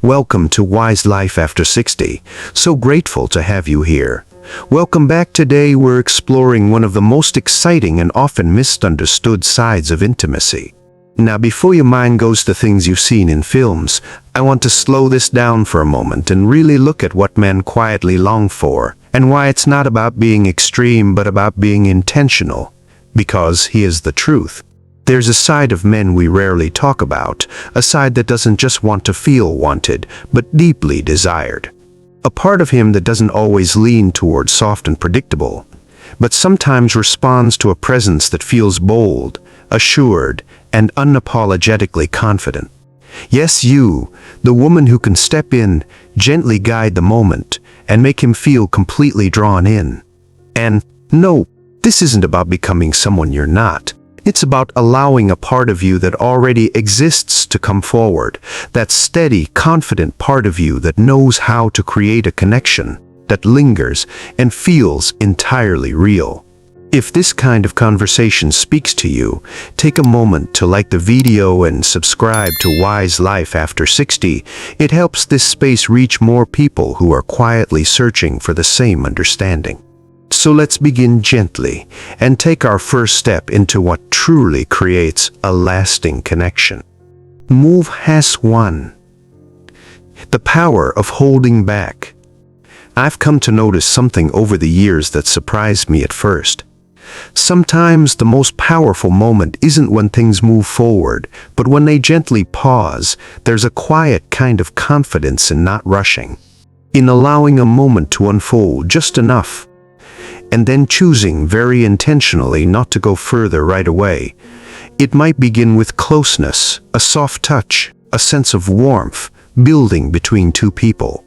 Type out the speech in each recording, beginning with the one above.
Welcome to Wise Life After 60. So grateful to have you here. Welcome back. Today we're exploring one of the most exciting and often misunderstood sides of intimacy. Now, before your mind goes to things you've seen in films, I want to slow this down for a moment and really look at what men quietly long for, and why it's not about being extreme but about being intentional. Because here's the truth. There's a side of men we rarely talk about, a side that doesn't just want to feel wanted, but deeply desired. A part of him that doesn't always lean towards soft and predictable, but sometimes responds to a presence that feels bold, assured, and unapologetically confident. Yes, you, the woman who can step in, gently guide the moment, and make him feel completely drawn in. And no, this isn't about becoming someone you're not. It's about allowing a part of you that already exists to come forward, that steady, confident part of you that knows how to create a connection, that lingers and feels entirely real. If this kind of conversation speaks to you, take a moment to like the video and subscribe to Wise Life After 60. It helps this space reach more people who are quietly searching for the same understanding. So let's begin gently and take our first step into what truly creates a lasting connection. Move #1. The power of holding back. I've come to notice something over the years that surprised me at first. Sometimes the most powerful moment isn't when things move forward, but when they gently pause. There's a quiet kind of confidence in not rushing, in allowing a moment to unfold just enough, and then choosing very intentionally not to go further right away. It might begin with closeness, a soft touch, a sense of warmth building between two people.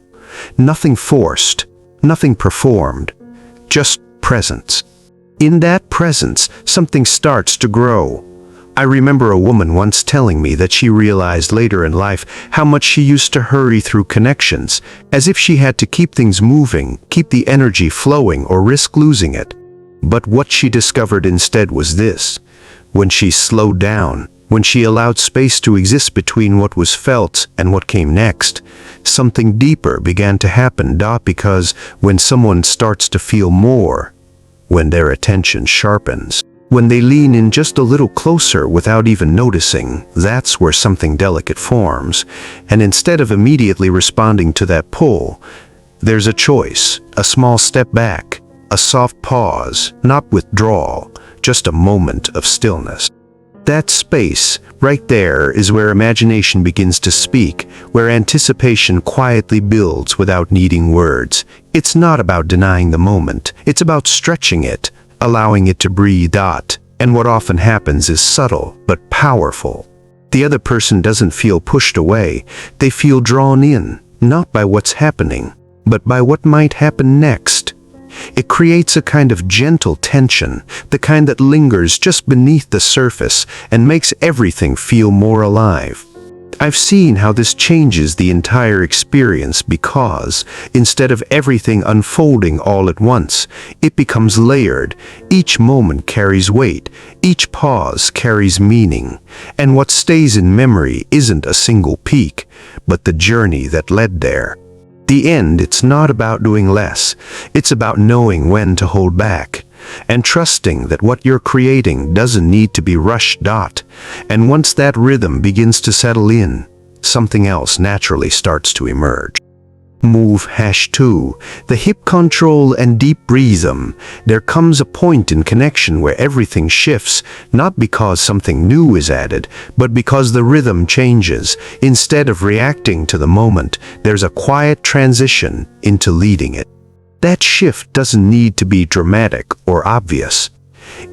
Nothing forced, nothing performed, just presence. In that presence, something starts to grow. I remember a woman once telling me that she realized later in life how much she used to hurry through connections, as if she had to keep things moving, keep the energy flowing, or risk losing it. But what she discovered instead was this: when she slowed down, when she allowed space to exist between what was felt and what came next, something deeper began to happen. Because when someone starts to feel more, when their attention sharpens, when they lean in just a little closer without even noticing, that's where something delicate forms. And instead of immediately responding to that pull, there's a choice, a small step back, a soft pause, not withdrawal, just a moment of stillness. That space, right there, is where imagination begins to speak, where anticipation quietly builds without needing words. It's not about denying the moment, it's about stretching it, allowing it to breathe. And what often happens is subtle but powerful. The other person doesn't feel pushed away, they feel drawn in, not by what's happening, but by what might happen next. It creates a kind of gentle tension, the kind that lingers just beneath the surface and makes everything feel more alive. I've seen how this changes the entire experience because, instead of everything unfolding all at once, it becomes layered. Each moment carries weight, each pause carries meaning, and what stays in memory isn't a single peak, but the journey that led there. The end, it's not about doing less, it's about knowing when to hold back, and trusting that what you're creating doesn't need to be rushed. And once that rhythm begins to settle in, something else naturally starts to emerge. Move #2. The hip control and deep rhythm. There comes a point in connection where everything shifts, not because something new is added, but because the rhythm changes. Instead of reacting to the moment, there's a quiet transition into leading it. That shift doesn't need to be dramatic or obvious.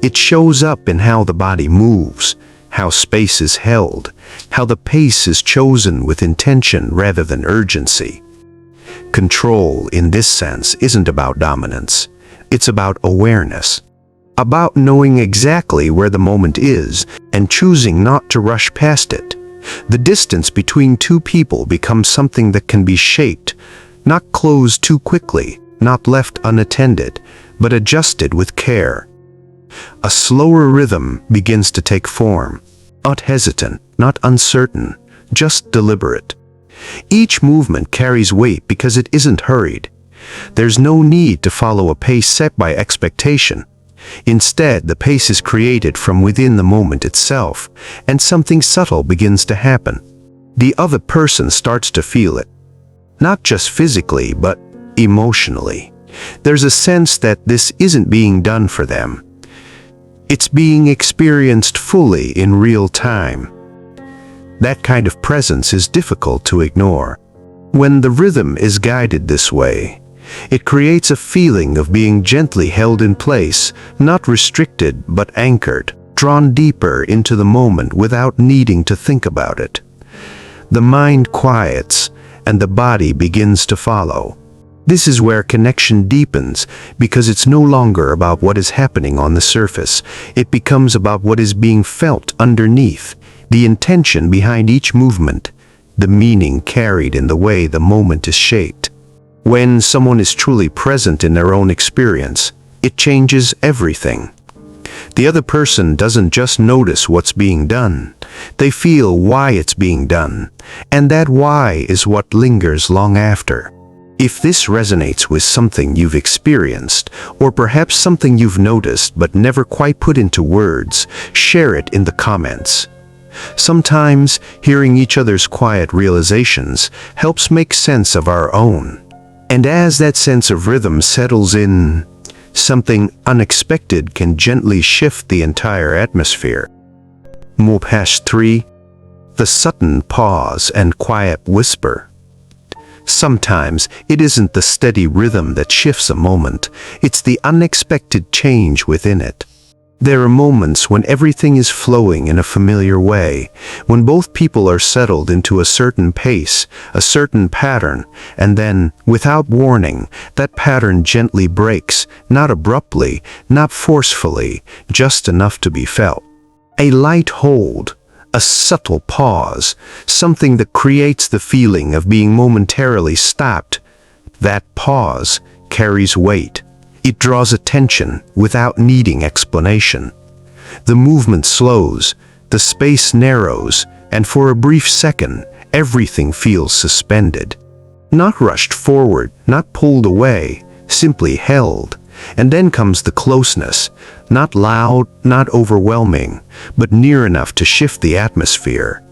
It shows up in how the body moves, how space is held, how the pace is chosen with intention rather than urgency. Control, in this sense, isn't about dominance. It's about awareness. About knowing exactly where the moment is and choosing not to rush past it. The distance between two people becomes something that can be shaped, not closed too quickly, not left unattended, but adjusted with care. A slower rhythm begins to take form, not hesitant, not uncertain, just deliberate. Each movement carries weight because it isn't hurried. There's no need to follow a pace set by expectation. Instead, the pace is created from within the moment itself, and something subtle begins to happen. The other person starts to feel it. Not just physically, but emotionally. There's a sense that this isn't being done for them. It's being experienced fully in real time. That kind of presence is difficult to ignore. When the rhythm is guided this way, it creates a feeling of being gently held in place, not restricted but anchored, drawn deeper into the moment without needing to think about it. The mind quiets, and the body begins to follow. This is where connection deepens, because it's no longer about what is happening on the surface. It becomes about what is being felt underneath, the intention behind each movement, the meaning carried in the way the moment is shaped. When someone is truly present in their own experience, it changes everything. The other person doesn't just notice what's being done. They feel why it's being done, and that why is what lingers long after. If this resonates with something you've experienced, or perhaps something you've noticed but never quite put into words, share it in the comments. Sometimes, hearing each other's quiet realizations helps make sense of our own. And as that sense of rhythm settles in, something unexpected can gently shift the entire atmosphere. #3. The sudden pause and quiet whisper. Sometimes it isn't the steady rhythm that shifts a moment, it's the unexpected change within it. There are moments when everything is flowing in a familiar way, when both people are settled into a certain pace, a certain pattern, and then, without warning, that pattern gently breaks, not abruptly, not forcefully, just enough to be felt. A light hold, a subtle pause, something that creates the feeling of being momentarily stopped. That pause carries weight. It draws attention without needing explanation. The movement slows, the space narrows, and for a brief second, everything feels suspended. Not rushed forward, not pulled away, simply held. And then comes the closeness, not loud, not overwhelming, but near enough to shift the atmosphere.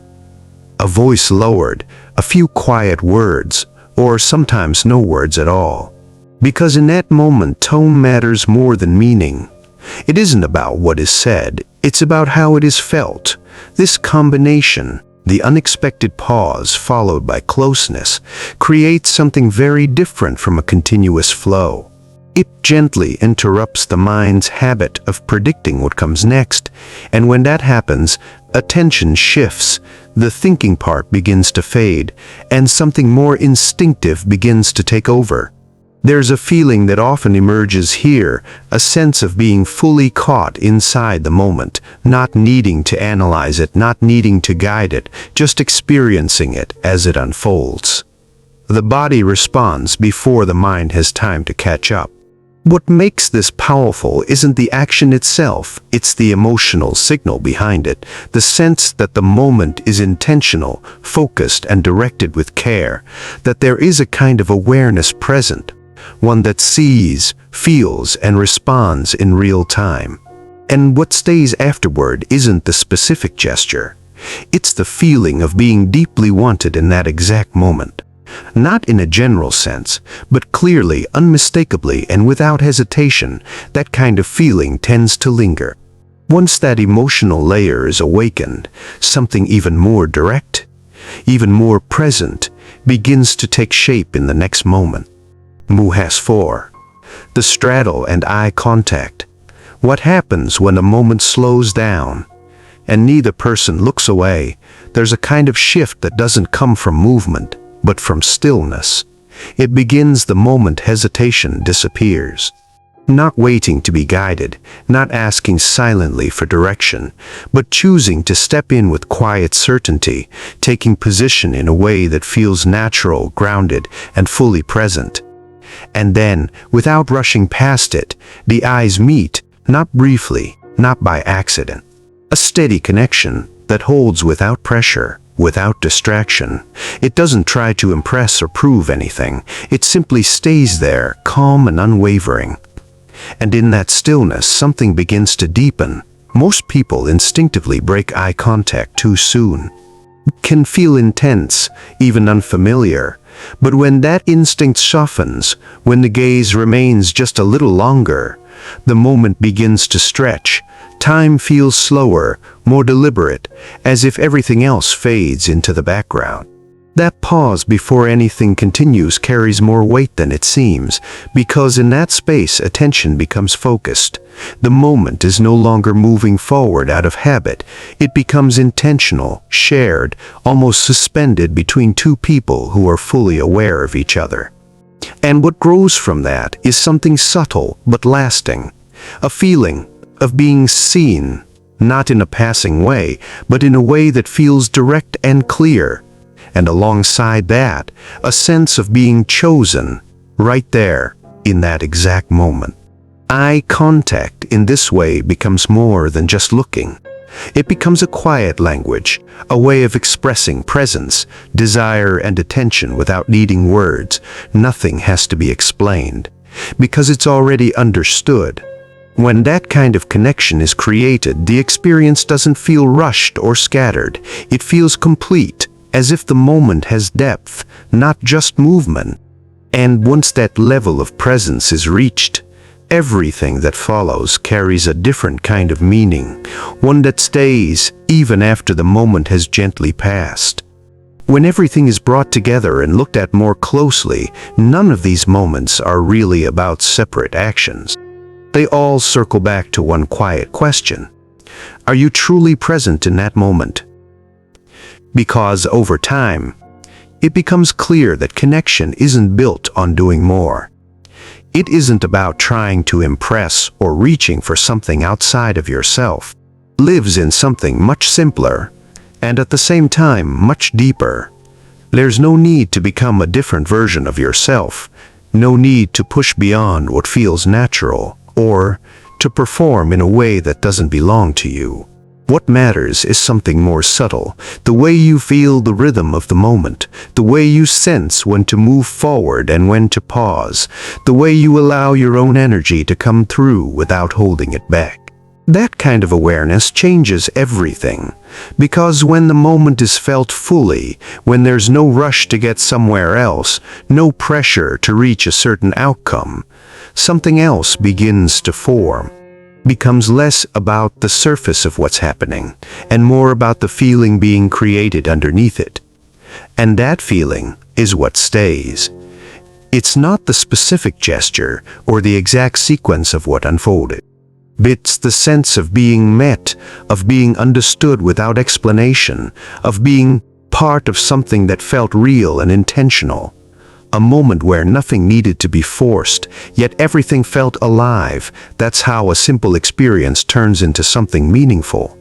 A voice lowered, a few quiet words, or sometimes no words at all. Because in that moment, tone matters more than meaning. It isn't about what is said, it's about how it is felt. This combination, the unexpected pause followed by closeness, creates something very different from a continuous flow. It gently interrupts the mind's habit of predicting what comes next, and when that happens, attention shifts, the thinking part begins to fade, and something more instinctive begins to take over. There's a feeling that often emerges here, a sense of being fully caught inside the moment, not needing to analyze it, not needing to guide it, just experiencing it as it unfolds. The body responds before the mind has time to catch up. What makes this powerful isn't the action itself, it's the emotional signal behind it, the sense that the moment is intentional, focused, and directed with care, that there is a kind of awareness present, one that sees, feels, and responds in real time. And what stays afterward isn't the specific gesture, it's the feeling of being deeply wanted in that exact moment. Not in a general sense, but clearly, unmistakably, and without hesitation, that kind of feeling tends to linger. Once that emotional layer is awakened, something even more direct, even more present, begins to take shape in the next moment. #4. The straddle and eye contact. What happens when a moment slows down, and neither person looks away? There's a kind of shift that doesn't come from movement, but from stillness. It begins the moment hesitation disappears. Not waiting to be guided, not asking silently for direction, but choosing to step in with quiet certainty, taking position in a way that feels natural, grounded, and fully present. And then, without rushing past it, the eyes meet, not briefly, not by accident. A steady connection that holds without pressure. without distraction. It doesn't try to impress or prove anything. It simply stays there, calm and unwavering. And in that stillness, something begins to deepen. Most people instinctively break eye contact too soon. It can feel intense, even unfamiliar. But when that instinct softens, when the gaze remains just a little longer, the moment begins to stretch. Time feels slower, more deliberate, as if everything else fades into the background. That pause before anything continues carries more weight than it seems, because in that space attention becomes focused. The moment is no longer moving forward out of habit. It becomes intentional, shared, almost suspended between two people who are fully aware of each other. And what grows from that is something subtle but lasting, a feeling of being seen, not in a passing way, but in a way that feels direct and clear. And alongside that, a sense of being chosen, right there, in that exact moment. Eye contact in this way becomes more than just looking. It becomes a quiet language, a way of expressing presence, desire, and attention without needing words. Nothing has to be explained, because it's already understood. When that kind of connection is created, the experience doesn't feel rushed or scattered. It feels complete, as if the moment has depth, not just movement. And once that level of presence is reached, everything that follows carries a different kind of meaning, one that stays even after the moment has gently passed. When everything is brought together and looked at more closely, none of these moments are really about separate actions. They all circle back to one quiet question. Are you truly present in that moment? Because over time, it becomes clear that connection isn't built on doing more. It isn't about trying to impress or reaching for something outside of yourself. It lives in something much simpler, and at the same time much deeper. There's no need to become a different version of yourself, no need to push beyond what feels natural, or to perform in a way that doesn't belong to you. What matters is something more subtle, the way you feel the rhythm of the moment, the way you sense when to move forward and when to pause, the way you allow your own energy to come through without holding it back. That kind of awareness changes everything, because when the moment is felt fully, when there's no rush to get somewhere else, no pressure to reach a certain outcome, something else begins to form. Becomes less about the surface of what's happening and more about the feeling being created underneath it. And that feeling is what stays. It's not the specific gesture or the exact sequence of what unfolded. It's the sense of being met, of being understood without explanation, of being part of something that felt real and intentional. A moment where nothing needed to be forced, yet everything felt alive. That's how a simple experience turns into something meaningful.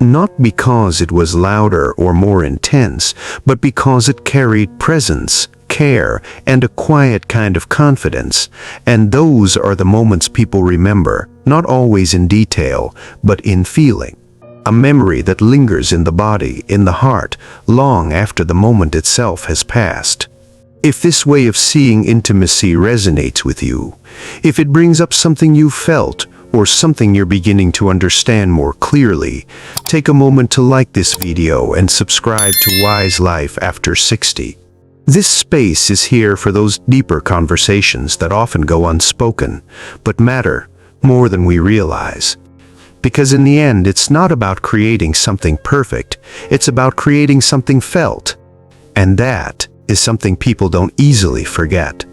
Not because it was louder or more intense, but because it carried presence, care, and a quiet kind of confidence. And those are the moments people remember, not always in detail, but in feeling. A memory that lingers in the body, in the heart, long after the moment itself has passed. If this way of seeing intimacy resonates with you, if it brings up something you felt or something you're beginning to understand more clearly, take a moment to like this video and subscribe to Wise Life After 60. This space is here for those deeper conversations that often go unspoken, but matter more than we realize. Because in the end, it's not about creating something perfect, it's about creating something felt. And that is something people don't easily forget.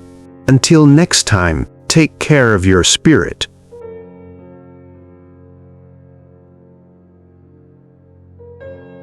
Until next time, take care of your spirit,